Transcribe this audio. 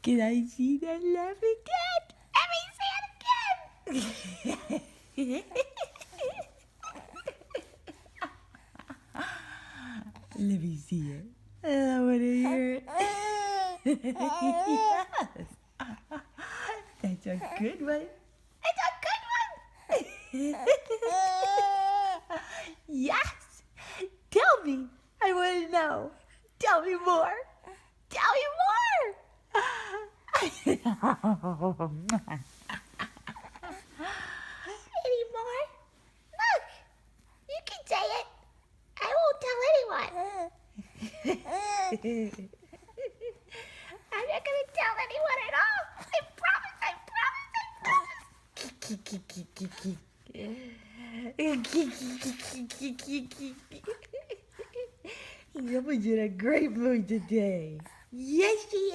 Can I see that laugh again? Let me see it again. Let me see it. I want to hear it. Yes. That's a good one. That's a good one. Yes. Tell me. I want to know. Tell me more. Tell me more. Any more? Look. You can say it. I won't tell anyone. I'm not going to tell anyone at all. I promise, I promise, Yumma's in a great mood today. Yes, she